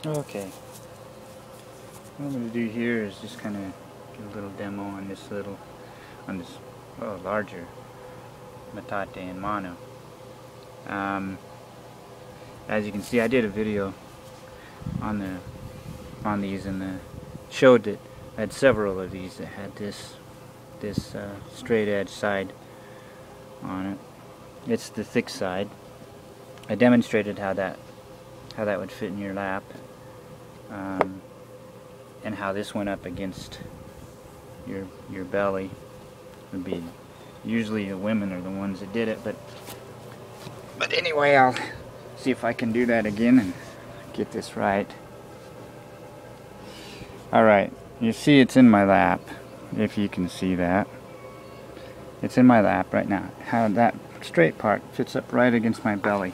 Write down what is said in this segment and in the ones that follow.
Okay, what I'm going to do here is just kind of give a little demo on this larger metate and mono. As you can see, I did a video on these and showed that I had several of these that had this straight edge side on it. It's the thick side. I demonstrated how that would fit in your lap, and how this went up against your belly. Would be usually the women are the ones that did it, but anyway, I'll see if I can do that again and get this right. Alright, you see it's in my lap, if you can see that. It's in my lap right now. How that straight part fits up right against my belly.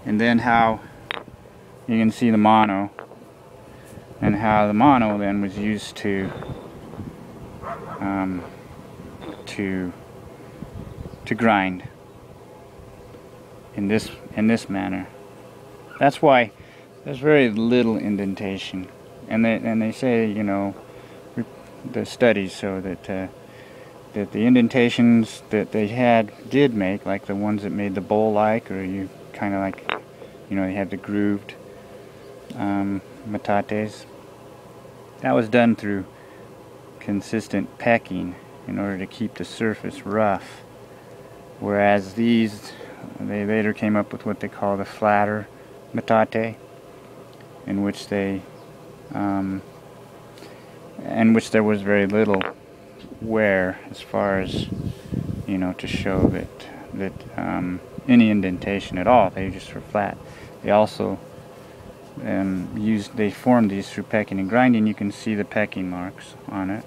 And then how you can see the mono, and how the mono then was used to grind in this manner. That's why there's very little indentation, and they say, you know, the studies show that that the indentations that they did make, like the ones that made the bowl-like, or you kind of like, you know, they had the grooved metates. That was done through consistent pecking in order to keep the surface rough. Whereas these, they later came up with what they call the flatter metate, in which there was very little wear, as far as, you know, to show that any indentation at all. They just were flat. They also they formed these through pecking and grinding. You can see the pecking marks on it.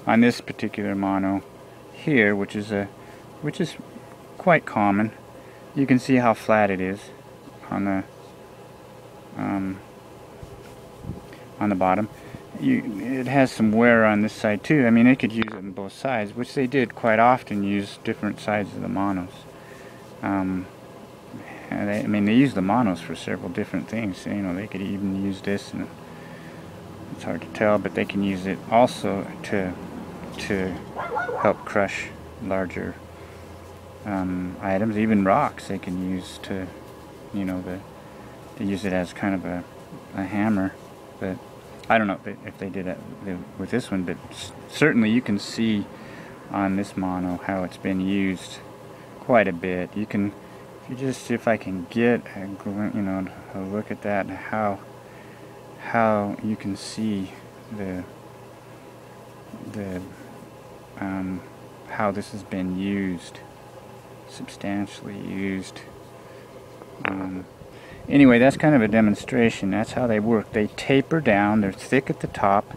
On this particular mono here, which is quite common, you can see how flat it is on the bottom. It has some wear on this side too. I mean, they could use it on both sides, which they did quite often, use different sides of the monos. I mean, they use the monos for several different things. You know, they could even use this, and it's hard to tell, but they can use it also to help crush larger items, even rocks. They can use to, you know, they use it as kind of a hammer. But I don't know if they did it with this one, but certainly you can see on this mono how it's been used quite a bit. You can, if you just see if I can get a look at that, how you can see how this has been used, substantially used. Anyway, that's kind of a demonstration. That's how they work. They taper down. They're thick at the top,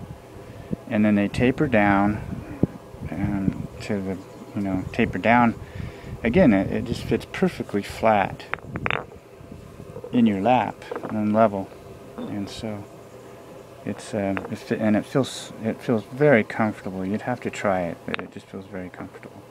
and then they taper down to the, taper down. Again, it just fits perfectly flat in your lap and level, and so it feels very comfortable. You'd have to try it, but it just feels very comfortable.